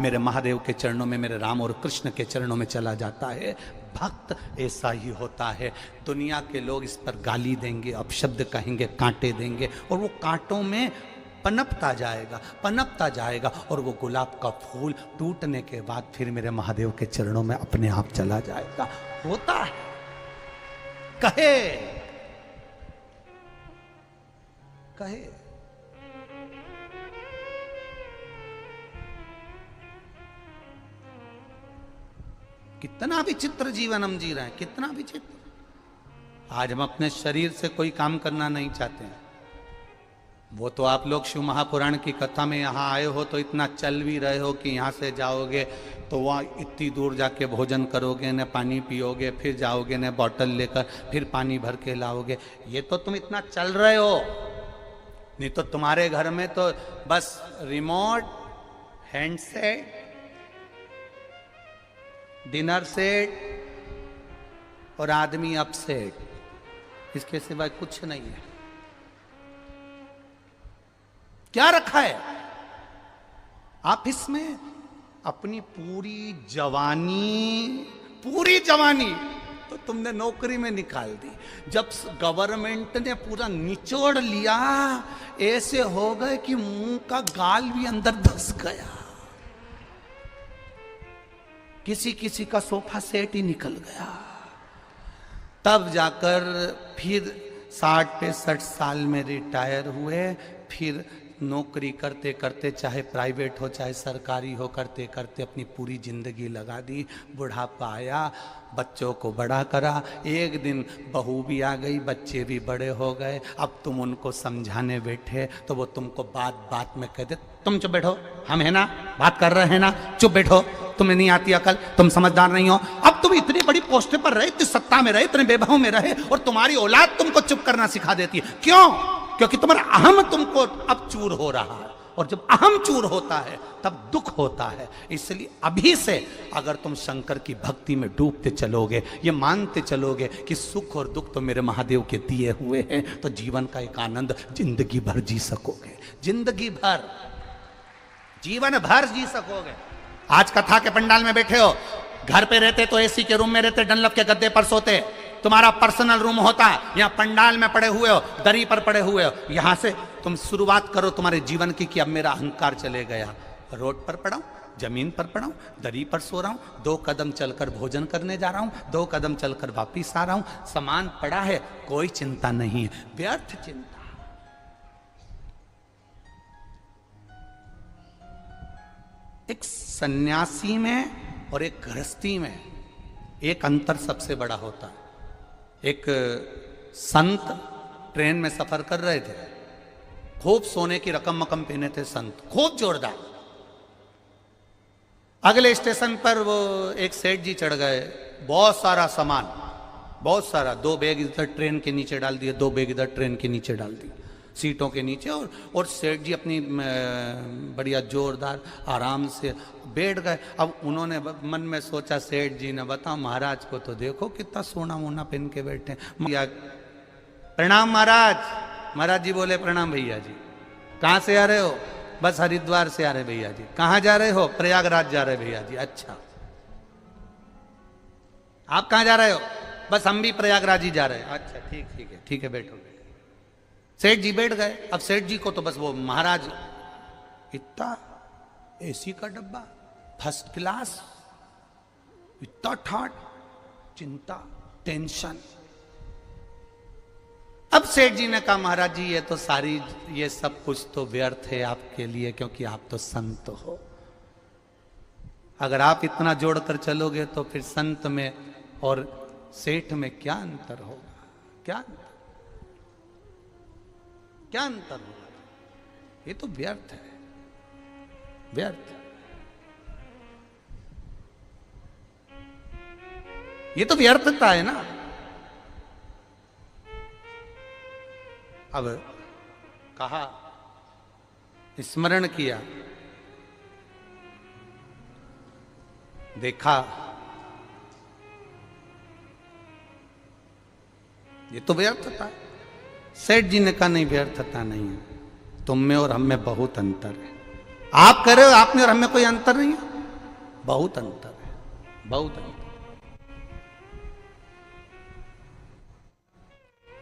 मेरे महादेव के चरणों में, मेरे राम और कृष्ण के चरणों में चला जाता है। भक्त ऐसा ही होता है। दुनिया के लोग इस पर गाली देंगे, अपशब्द कहेंगे, कांटे देंगे, और वो कांटों में पनपता जाएगा, पनपता जाएगा, और वो गुलाब का फूल टूटने के बाद फिर मेरे महादेव के चरणों में अपने आप चला जाएगा। होता है। कहे कहे कितना विचित्र जीवन हम जी रहे हैं, कितना विचित्र। आज हम अपने शरीर से कोई काम करना नहीं चाहते हैं। वो तो आप लोग शिव महापुराण की कथा में यहाँ आए हो तो इतना चल भी रहे हो कि यहाँ से जाओगे तो वहाँ इतनी दूर जाके भोजन करोगे, न पानी पियोगे, फिर जाओगे न बॉटल लेकर फिर पानी भर के लाओगे। ये तो तुम इतना चल रहे हो, नहीं तो तुम्हारे घर में तो बस रिमोट, हैंडसेट, डिनर सेट और आदमी अपसेट, इसके सिवाय कुछ नहीं है। क्या रखा है? ऑफिस में अपनी पूरी जवानी तो तुमने नौकरी में निकाल दी। जब गवर्नमेंट ने पूरा निचोड़ लिया, ऐसे हो गए कि मुंह का गाल भी अंदर धस गया। किसी किसी का सोफा सेट ही निकल गया। तब जाकर फिर 60-65 साल में रिटायर हुए। फिर नौकरी करते करते, चाहे प्राइवेट हो चाहे सरकारी हो, करते करते अपनी पूरी जिंदगी लगा दी। बुढ़ापा आया, बच्चों को बड़ा करा। एक दिन बहू भी आ गई, बच्चे भी बड़े हो गए। अब तुम उनको समझाने बैठे तो वो तुमको बात बात में कह दे, तुम चुप बैठो, हम है ना, बात कर रहे हैं ना, चुप बैठो, तुम्हें नहीं आती अकल, तुम समझदार नहीं हो। अब तुम इतनी बड़ी पोस्ट पर रहे, इतनी सत्ता में रहे, इतने बेबहू में रहे, और तुम्हारी औलाद तुमको चुप करना सिखा देती है। क्यों? क्योंकि तुम्हारा अहम तुमको अब चूर हो रहा है, और जब अहम चूर होता है तब दुख होता है। इसलिए अभी से अगर तुम शंकर की भक्ति में डूबते चलोगे, ये मानते चलोगे कि सुख और दुख तो मेरे महादेव के दिए हुए हैं, तो जीवन का एक आनंद जिंदगी भर जी सकोगे, जिंदगी भर, जीवन भर जी सकोगे। आज कथा के पंडाल में बैठे हो, घर पे रहते तो एसी के रूम में रहते, डनलप के गद्दे पर सोते, तुम्हारा पर्सनल रूम होता, यहाँ पंडाल में पड़े हुए हो, दरी पर पड़े हुए हो। यहां से तुम शुरुआत करो तुम्हारे जीवन की कि अब मेरा अहंकार चले गया। रोड पर पड़ा हूं, जमीन पर पड़ा हूं, दरी पर सो रहा हूं, 2 कदम चलकर भोजन करने जा रहा हूं, 2 कदम चलकर वापिस आ रहा हूं, सामान पड़ा है, कोई चिंता नहीं है, व्यर्थ चिंता। एक सन्यासी में और एक गृहस्थी में एक अंतर सबसे बड़ा होता है। एक संत ट्रेन में सफर कर रहे थे, खूब सोने की रकम मकम पहने थे संत, खूब जोरदार। अगले स्टेशन पर वो एक सेठ जी चढ़ गए, बहुत सारा सामान, बहुत सारा, 2 बैग इधर ट्रेन के नीचे डाल दिए, 2 बैग इधर ट्रेन के नीचे डाल दिए, सीटों के नीचे। और सेठ जी अपनी बढ़िया जोरदार आराम से बैठ गए। अब उन्होंने मन में सोचा, सेठ जी ने, बताओ महाराज को तो देखो कितना सोना वोना पहन के बैठे। प्रणाम महाराज। महाराज जी बोले, प्रणाम भैया जी। कहाँ से आ रहे हो? बस हरिद्वार से आ रहे भैया जी। कहाँ जा रहे हो? प्रयागराज जा रहे भैया जी। अच्छा, आप कहाँ जा रहे हो? बस हम भी प्रयागराज ही जा रहे हैं। अच्छा, ठीक है, बैठो। सेठ जी बैठ गए। अब सेठ जी को तो बस वो महाराज, इतना एसी का डब्बा, फर्स्ट क्लास, इतना ठाट, चिंता, टेंशन। अब सेठ जी ने कहा, महाराज जी ये सब कुछ तो व्यर्थ है आपके लिए, क्योंकि आप तो संत हो। अगर आप इतना जोड़कर चलोगे तो फिर संत में और सेठ में क्या अंतर होगा? क्या अंतर होगा? ये तो व्यर्थ है, व्यर्थ। ये तो व्यर्थता है ना। अब कहा, स्मरण किया, देखा, ये तो व्यर्थता है। सेठ जी ने कहा, नहीं, व्यर्थता नहीं है, तुम में और हम में बहुत अंतर है। आप कह रहे हो आप में और हमें कोई अंतर नहीं है? बहुत अंतर है, बहुत अंतर,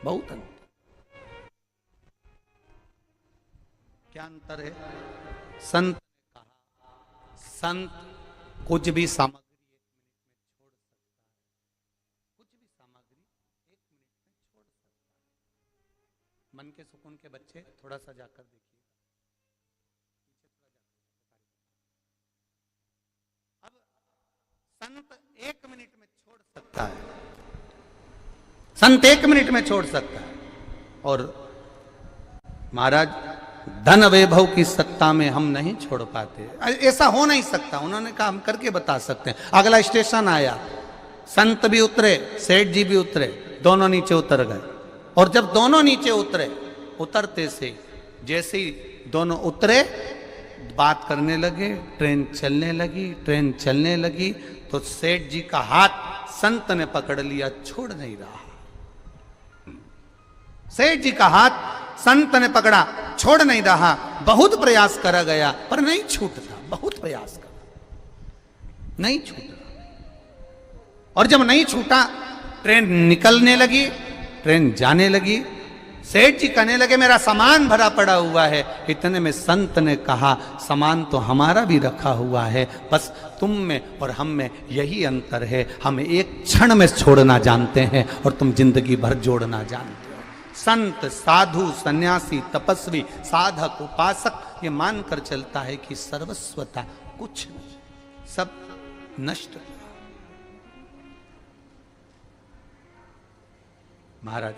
बहुत अंतर। क्या अंतर है? संत ने कहा, संत कुछ भी सामग्री कुछ भी सामग्री 1 मिनट में छोड़ सकता है। मन के सुकून के बच्चे थोड़ा सा जाकर देखिए, अब संत 1 मिनट में छोड़ सकता है, संत 1 मिनट में छोड़ सकता है। और महाराज धन वैभव की सत्ता में हम नहीं छोड़ पाते, ऐसा हो नहीं सकता। उन्होंने कहा हम करके बता सकते हैं। अगला स्टेशन आया, संत भी उतरे, सेठ जी भी उतरे, दोनों नीचे उतर गए। और जब दोनों नीचे उतरे, उतरते से जैसे ही दोनों उतरे बात करने लगे, ट्रेन चलने लगी, ट्रेन चलने लगी तो सेठ जी का हाथ संत ने पकड़ लिया, छोड़ नहीं रहा। सेठ जी का हाथ संत ने पकड़ा, छोड़ नहीं रहा। बहुत प्रयास करा गया पर नहीं छूटता, बहुत प्रयास करा, नहीं छूटा। और जब नहीं छूटा, ट्रेन निकलने लगी, ट्रेन जाने लगी। सेठ जी कहने लगे मेरा सामान भरा पड़ा हुआ है। इतने में संत ने कहा सामान तो हमारा भी रखा हुआ है, बस तुम में और हम में यही अंतर है, हम एक क्षण में छोड़ना जानते हैं और तुम जिंदगी भर जोड़ना जानते हो। संत, साधु, सन्यासी, तपस्वी, साधक, उपासक ये मानकर चलता है कि सर्वस्वता कुछ नहीं, सब नष्ट। महाराज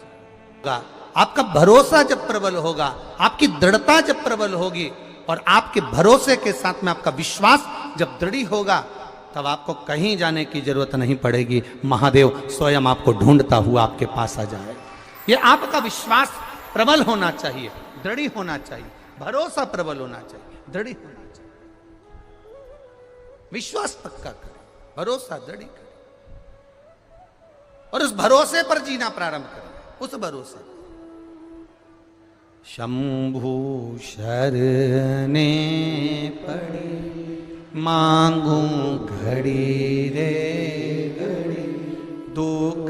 आपका भरोसा जब प्रबल होगा, आपकी दृढ़ता जब प्रबल होगी और आपके भरोसे के साथ में आपका विश्वास जब दृढ़ होगा, तब आपको कहीं जाने की जरूरत नहीं पड़ेगी। महादेव स्वयं आपको ढूंढता हुआ आपके पास आ जाए। ये आपका विश्वास प्रबल होना चाहिए, दृढ़ होना चाहिए, भरोसा प्रबल होना चाहिए, दृढ़ होना चाहिए। विश्वास पक्का करें, भरोसा दृढ़ करें और उस भरोसे पर जीना प्रारंभ करें। उस भरोसे शंभु शरणे पड़ी मांगू घड़ी रे घड़ी, दुख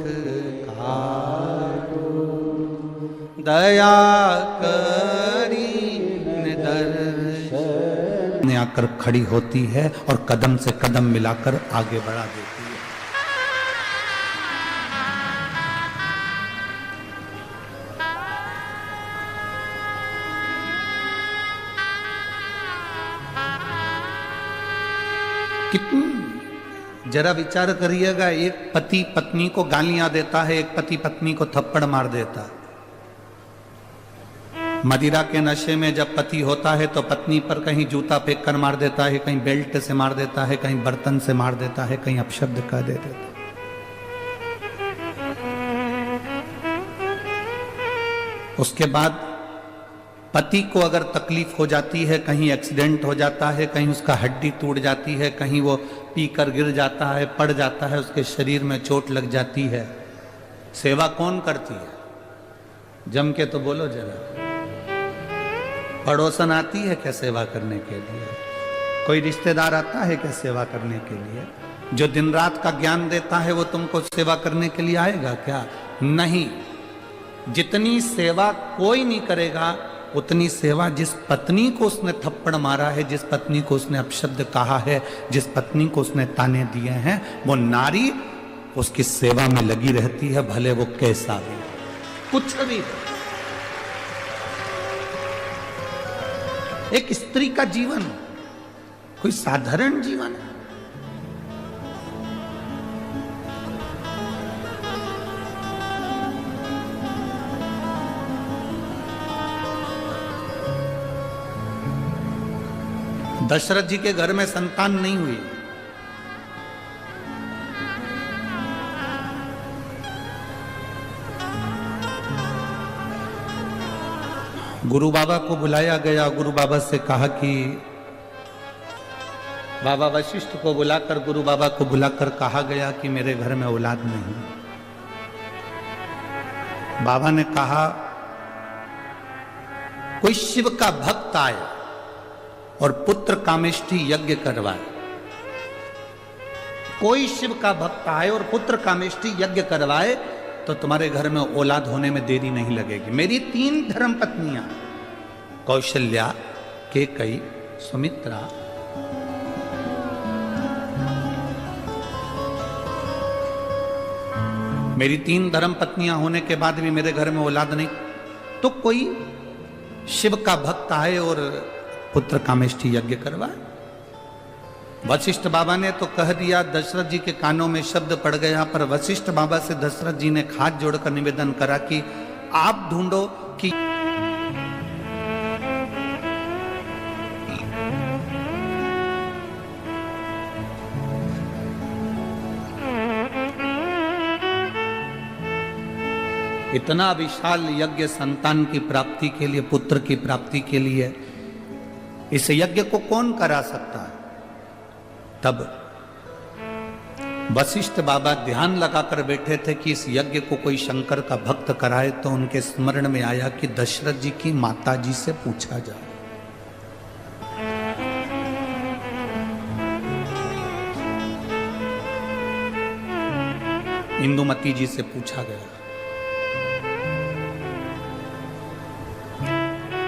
काटो दया करी दर्शन ने आकर खड़ी होती है और कदम से कदम मिलाकर आगे बढ़ा देती है। कितनी जरा विचार करिएगा, एक पति पत्नी को गालियां देता है, एक पति पत्नी को थप्पड़ मार देता है। मदिरा के नशे में जब पति होता है तो पत्नी पर कहीं जूता फेंक कर मार देता है, कहीं बेल्ट से मार देता है, कहीं बर्तन से मार देता है, कहीं अपशब्द कह देता है। उसके बाद पति को अगर तकलीफ हो जाती है, कहीं एक्सीडेंट हो जाता है, कहीं उसका हड्डी टूट जाती है, कहीं वो पीकर गिर जाता है, पड़ जाता है, उसके शरीर में चोट लग जाती है, सेवा कौन करती है? जम के तो बोलो जरा। पड़ोसन आती है क्या सेवा करने के लिए? कोई रिश्तेदार आता है क्या सेवा करने के लिए? जो दिन रात का ज्ञान देता है वो तुमको सेवा करने के लिए आएगा क्या? नहीं। जितनी सेवा कोई नहीं करेगा, उतनी सेवा जिस पत्नी को उसने थप्पड़ मारा है, जिस पत्नी को उसने अपशब्द कहा है, जिस पत्नी को उसने ताने दिए हैं, वो नारी उसकी सेवा में लगी रहती है, भले वो कैसा भी कुछ भी। एक स्त्री का जीवन कोई साधारण जीवन है? दशरथ जी के घर में संतान नहीं हुई। गुरु बाबा को बुलाया गया। गुरु बाबा से कहा कि बाबा वशिष्ठ को बुलाकर गुरु बाबा को बुलाकर कहा गया कि मेरे घर में औलाद नहीं। बाबा ने कहा कोई शिव का भक्त आए और पुत्र कामेष्टि यज्ञ करवाए, कोई शिव का भक्त आए और पुत्र कामेष्टि यज्ञ करवाए तो तुम्हारे घर में औलाद होने में देरी नहीं लगेगी। मेरी 3 धर्म पत्नियां, कौशल्या, केकई, सुमित्रा, मेरी 3 धर्म पत्नियां होने के बाद भी मेरे घर में औलाद नहीं, तो कोई शिव का भक्त आए और पुत्र कामेष्टि यज्ञ करवाए। वशिष्ठ बाबा ने तो कह दिया, दशरथ जी के कानों में शब्द पड़ गया, पर वशिष्ठ बाबा से दशरथ जी ने हाथ जोड़कर निवेदन करा कि आप ढूंढो कि इतना विशाल यज्ञ संतान की प्राप्ति के लिए, पुत्र की प्राप्ति के लिए, इस यज्ञ को कौन करा सकता है? तब वशिष्ठ बाबा ध्यान लगाकर बैठे थे कि इस यज्ञ को कोई शंकर का भक्त कराए, तो उनके स्मरण में आया कि दशरथ जी की माता जी से पूछा जाए। इंदुमती जी से पूछा गया।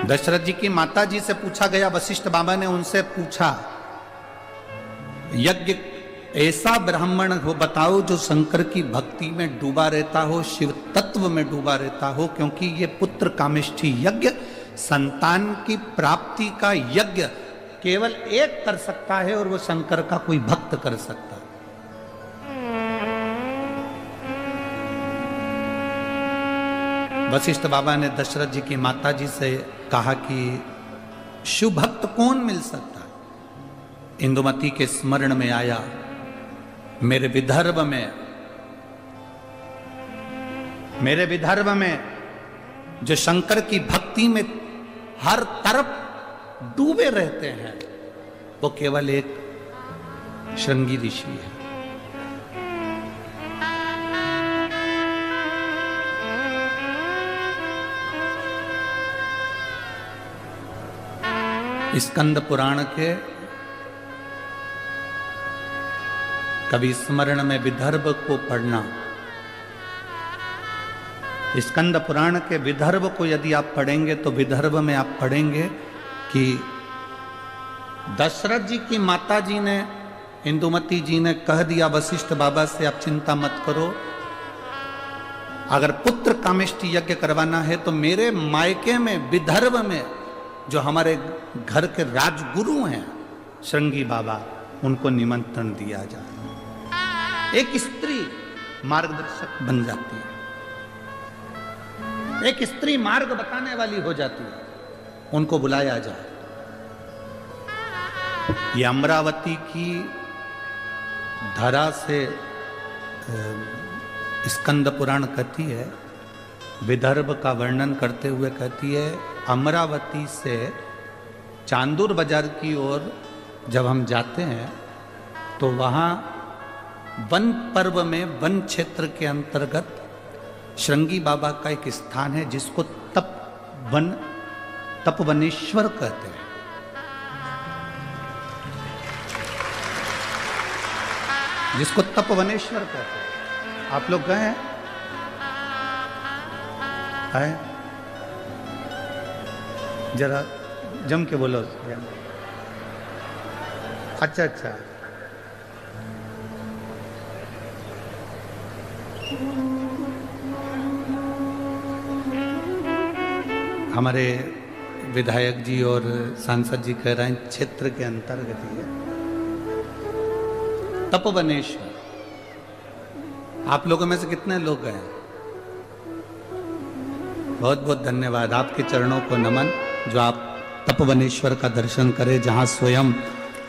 दशरथ जी की माता जी से पूछा गया, वशिष्ठ बाबा ने उनसे पूछा, यज्ञ ऐसा ब्राह्मण हो बताओ जो शंकर की भक्ति में डूबा रहता हो, शिव तत्व में डूबा रहता हो, क्योंकि ये पुत्र कामेष्टि यज्ञ, संतान की प्राप्ति का यज्ञ केवल एक कर सकता है और वो शंकर का कोई भक्त कर सकता है। वशिष्ठ बाबा ने दशरथ जी की माता जी से कहा कि शिव भक्त कौन मिल सकता है? इंदुमती के स्मरण में आया, मेरे विदर्भ में जो शंकर की भक्ति में हर तरफ डूबे रहते हैं, वो केवल एक श्रृंगी ऋषि है। स्कंद पुराण के कभी स्मरण में विदर्भ को पढ़ना, स्कंद पुराण के विदर्भ को यदि आप पढ़ेंगे तो विदर्भ में आप पढ़ेंगे कि दशरथ जी की माता जी ने, इंदुमती जी ने कह दिया वशिष्ठ बाबा से, आप चिंता मत करो, अगर पुत्र कामेष्टि यज्ञ करवाना है तो मेरे मायके में विदर्भ में जो हमारे घर के राजगुरु हैं श्रृंगी बाबा, उनको निमंत्रण दिया जाए। एक स्त्री मार्गदर्शक बन जाती है, एक स्त्री मार्ग बताने वाली हो जाती है, उनको बुलाया जाए। ये अमरावती की धरा से स्कंद पुराण कहती है, विदर्भ का वर्णन करते हुए कहती है, अमरावती से चांदूर बाजार की ओर जब हम जाते हैं तो वहाँ वन पर्व में, वन क्षेत्र के अंतर्गत श्रृंगी बाबा का एक स्थान है जिसको तपवनेश्वर कहते हैं। जिसको तपवनेश्वर कहते हैं। आप लोग गए हैं? जरा जम के बोलो। अच्छा अच्छा, हमारे विधायक जी और सांसद जी कह रहे हैं क्षेत्र के अंतर्गत ही है तपवनेश्वर। आप लोगों में से कितने लोग गए? बहुत बहुत धन्यवाद, आपके चरणों को नमन जो आप तपवनेश्वर का दर्शन करें, जहां स्वयं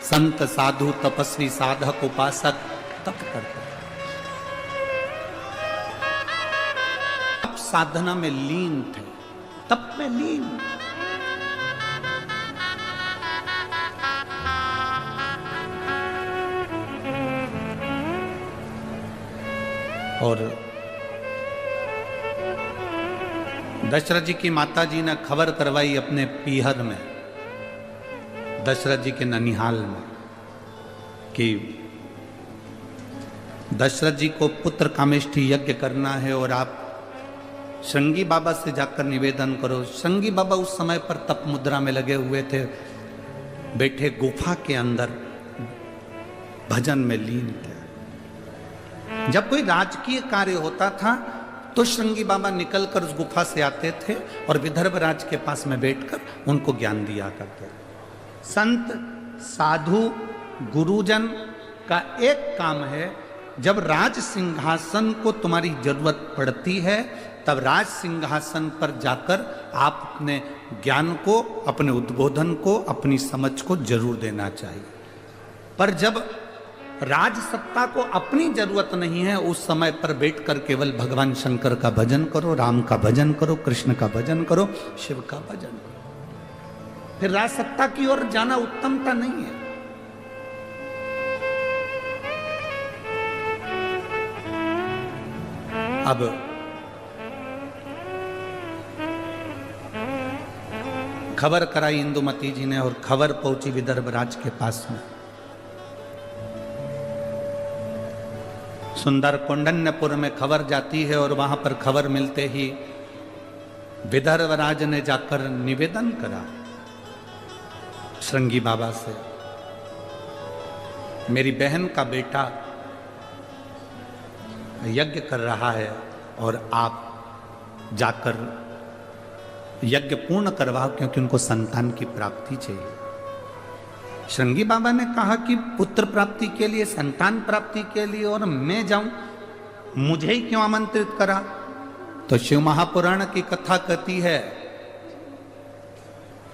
संत साधु तपस्वी साधक उपासक तप करते हैं, तप साधना में लीन थे, तप में लीन। और दशरथ जी की माता जी ने खबर करवाई अपने पीहर में, दशरथ जी के ननिहाल में कि दशरथ जी को पुत्र कामेष्ठी यज्ञ करना है और आप श्रृंगी बाबा से जाकर निवेदन करो। श्रृंगी बाबा उस समय पर तप मुद्रा में लगे हुए थे, बैठे गुफा के अंदर भजन में लीन थे। जब कोई राजकीय कार्य होता था तो श्रृंगी बाबा निकलकर उस गुफा से आते थे और विदर्भ राज के पास में बैठकर उनको ज्ञान दिया करते। संत साधु गुरुजन का एक काम है, जब राज सिंहासन को तुम्हारी जरूरत पड़ती है तब राज सिंहासन पर जाकर आप अपने ज्ञान को, अपने उद्बोधन को, अपनी समझ को जरूर देना चाहिए। पर जब राज सत्ता को अपनी जरूरत नहीं है, उस समय पर बैठकर केवल भगवान शंकर का भजन करो, राम का भजन करो, कृष्ण का भजन करो, शिव का भजन करो। फिर राज सत्ता की ओर जाना उत्तमता नहीं है। अब खबर कराई इंदुमती जी ने और खबर पहुंची विदर्भ राज के पास में। सुंदर कौंडन्यपुर में खबर जाती है और वहां पर खबर मिलते ही विदर्भ राज ने जाकर निवेदन करा श्रृंगी बाबा से, मेरी बहन का बेटा यज्ञ कर रहा है और आप जाकर यज्ञ पूर्ण करवाओ क्योंकि उनको संतान की प्राप्ति चाहिए। श्रृंगी बाबा ने कहा कि पुत्र प्राप्ति के लिए, संतान प्राप्ति के लिए और मैं जाऊं, मुझे ही क्यों आमंत्रित करा? तो शिव महापुराण की कथा कहती है,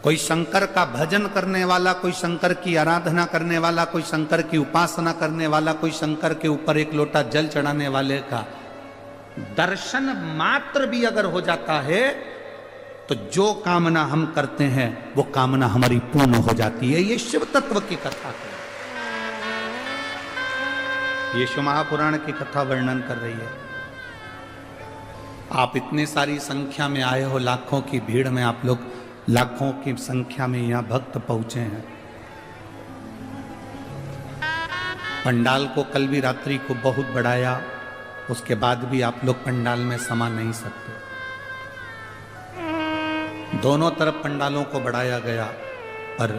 कोई शंकर का भजन करने वाला, कोई शंकर की आराधना करने वाला, कोई शंकर की उपासना करने वाला, कोई शंकर के ऊपर एक लोटा जल चढ़ाने वाले का दर्शन मात्र भी अगर हो जाता है तो जो कामना हम करते हैं वो कामना हमारी पूर्ण हो जाती है। ये शिव तत्व की कथा है, ये शिव महापुराण की कथा वर्णन कर रही है। आप इतनी सारी संख्या में आए हो, लाखों की भीड़ में आप लोग लाखों की संख्या में यहां भक्त पहुंचे हैं। पंडाल को कल भी रात्रि को बहुत बढ़ाया, उसके बाद भी आप लोग पंडाल में समा नहीं सकते। दोनों तरफ पंडालों को बढ़ाया गया, पर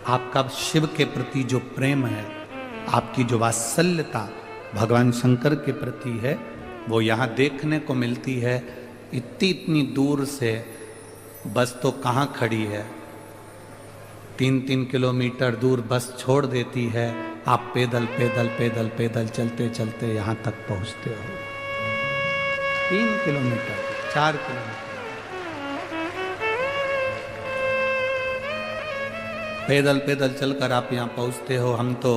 आपका शिव के प्रति जो प्रेम है, आपकी जो वात्सल्यता भगवान शंकर के प्रति है, वो यहाँ देखने को मिलती है। इतनी दूर से बस तो कहाँ खड़ी है, 3-3 किलोमीटर दूर बस छोड़ देती है, आप पैदल पैदल पैदल पैदल चलते चलते यहाँ तक पहुँचते हो। 3 किलोमीटर 4 किलोमीटर पैदल पैदल चलकर आप यहाँ पहुँचते हो। हम तो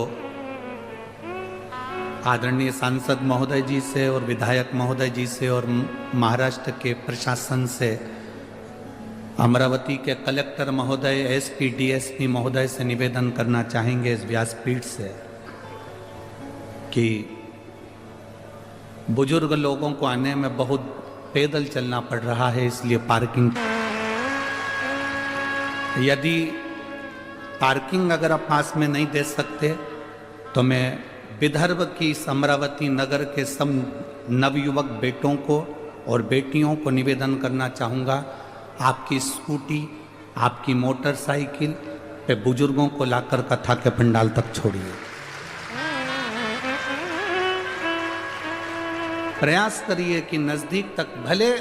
आदरणीय सांसद महोदय जी से और विधायक महोदय जी से और महाराष्ट्र के प्रशासन से, अमरावती के कलेक्टर महोदय, एसपी डीएसपी महोदय से निवेदन करना चाहेंगे इस व्यासपीठ से कि बुजुर्ग लोगों को आने में बहुत पैदल चलना पड़ रहा है, इसलिए पार्किंग, यदि पार्किंग अगर आप पास में नहीं दे सकते तो मैं विदर्भ की अमरावती नगर के सब नवयुवक बेटों को और बेटियों को निवेदन करना चाहूँगा, आपकी स्कूटी, आपकी मोटरसाइकिल पे बुजुर्गों को लाकर कथा के पंडाल तक छोड़िए। प्रयास करिए कि नज़दीक तक, भले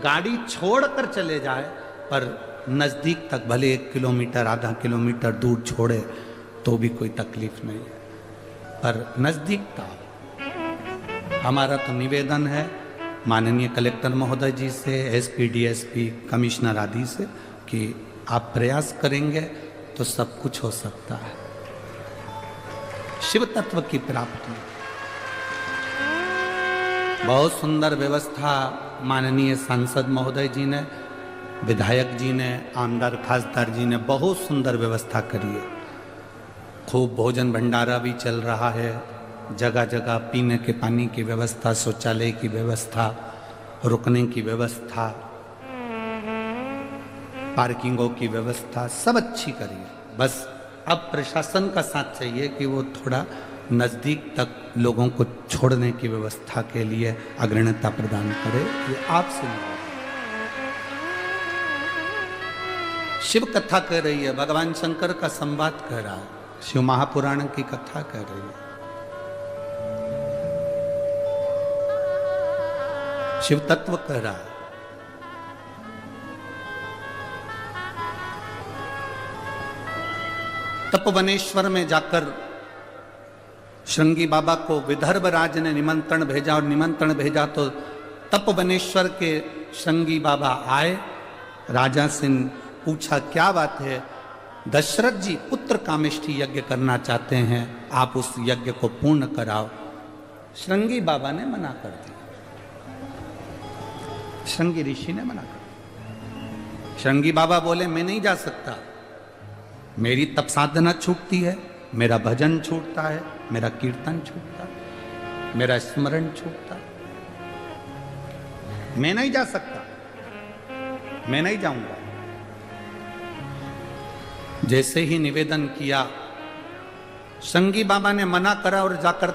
गाड़ी छोड़कर चले जाए, पर नज़दीक तक भले 1 किलोमीटर आधा किलोमीटर दूर छोड़े तो भी कोई तकलीफ नहीं है, पर नज़दीक था। हमारा तो निवेदन है माननीय कलेक्टर महोदय जी से, एसपी डीएसपी कमिश्नर आदि से कि आप प्रयास करेंगे तो सब कुछ हो सकता है। शिव तत्व की प्राप्ति, बहुत सुंदर व्यवस्था माननीय सांसद महोदय जी ने, विधायक जी ने, आमदार खासदार जी ने बहुत सुंदर व्यवस्था करी है। खूब भोजन भंडारा भी चल रहा है, जगह जगह पीने के पानी की व्यवस्था, शौचालय की व्यवस्था, रुकने की व्यवस्था, पार्किंगों की व्यवस्था सब अच्छी करी है। बस अब प्रशासन का साथ चाहिए कि वो थोड़ा नज़दीक तक लोगों को छोड़ने की व्यवस्था के लिए अग्रणता प्रदान करे। ये आपसे नहीं। शिव कथा कर रही है, भगवान शंकर का संवाद कर रहा है, शिव महापुराण की कथा कर रही है, शिव तत्व कर रहा है। तपोवनेश्वर में जाकर श्रृंगी बाबा को विदर्भ राज ने निमंत्रण भेजा, और निमंत्रण भेजा तो तपोवनेश्वर के श्रृंगी बाबा आए। राजा से पूछा क्या बात है? दशरथ जी पुत्र कामेष्ठी यज्ञ करना चाहते हैं, आप उस यज्ञ को पूर्ण कराओ। श्रृंगी बाबा ने मना कर दिया, श्रृंगी ऋषि ने मना कर दिया। श्रृंगी बाबा बोले मैं नहीं जा सकता, मेरी तप साधना छूटती है, मेरा भजन छूटता है, मेरा कीर्तन छूटता है, मेरा स्मरण छूटता है, मैं नहीं जा सकता, मैं नहीं जाऊंगा। जैसे ही निवेदन किया, श्रृंगी बाबा ने मना करा और जाकर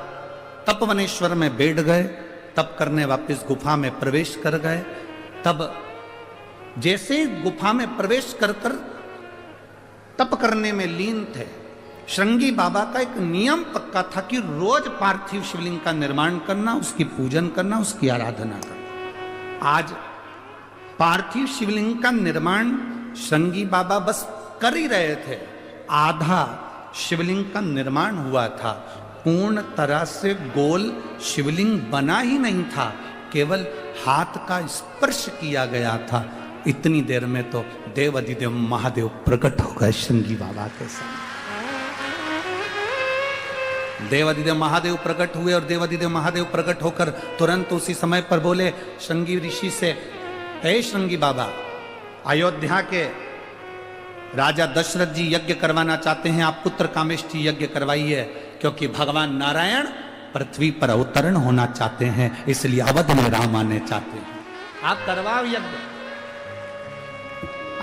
तपवनेश्वर में बैठ गए। तप करने वापस गुफा में प्रवेश कर गए। तब जैसे ही गुफा में प्रवेश कर तप करने में लीन थे, श्रृंगी बाबा का एक नियम पक्का था कि रोज पार्थिव शिवलिंग का निर्माण करना, उसकी पूजन करना, उसकी आराधना करना। आज पार्थिव शिवलिंग का निर्माण श्रृंगी बाबा बस कर ही रहे थे, आधा शिवलिंग का निर्माण हुआ था, पूर्ण तरह से गोल शिवलिंग बना ही नहीं था, केवल हाथ का स्पर्श किया गया था। इतनी देर में तो देवाधिदेव महादेव प्रकट हो गए श्रृंगी बाबा के सामने। देवाधिदेव महादेव प्रकट हुए और देवाधिदेव महादेव प्रकट होकर तुरंत उसी समय पर बोले श्रृंगी ऋषि से, हे श्रृंगी बाबा, अयोध्या के राजा दशरथ जी यज्ञ करवाना चाहते हैं, आप पुत्र कामेष्ठी यज्ञ करवाइए, क्योंकि भगवान नारायण पृथ्वी पर अवतरण होना चाहते हैं, इसलिए अवध में राम आने चाहते हैं, आप करवाओ यज्ञ।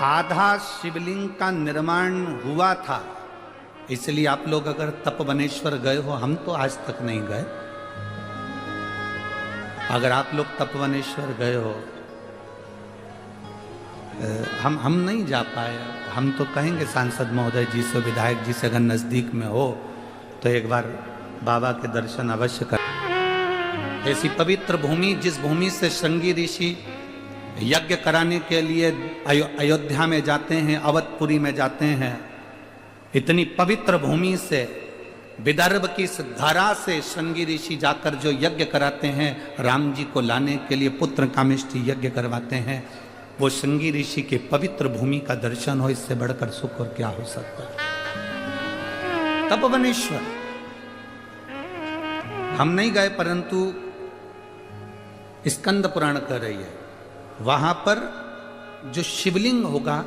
आधा शिवलिंग का निर्माण हुआ था, इसलिए आप लोग अगर तपवनेश्वर गए हो, हम तो आज तक नहीं गए, अगर आप लोग तपवनेश्वर गए हो, हम नहीं जा पाए, हम तो कहेंगे सांसद महोदय जी से, विधायक जी से, अगर नज़दीक में हो तो एक बार बाबा के दर्शन अवश्य कर। ऐसी पवित्र भूमि, जिस भूमि से श्रृंगी ऋषि यज्ञ कराने के लिए अयोध्या में जाते हैं, अवधपुरी में जाते हैं, इतनी पवित्र भूमि से, विदर्भ की इस धरा से श्रृंगी ऋषि जाकर जो यज्ञ कराते हैं, राम जी को लाने के लिए पुत्र कामेष्ठी यज्ञ करवाते हैं, वो श्रृंगी ऋषि के पवित्र भूमि का दर्शन हो, इससे बढ़कर सुख और क्या हो सकता है। तपवनेश्वर हम नहीं गए, परंतु स्कंद पुराण कह रही है, वहां पर जो शिवलिंग होगा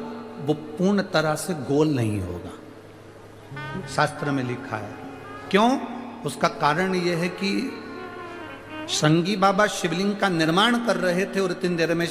वो पूर्ण तरह से गोल नहीं होगा, शास्त्र में लिखा है। क्यों? उसका कारण यह है कि श्रृंगी बाबा शिवलिंग का निर्माण कर रहे थे और इतनी देर में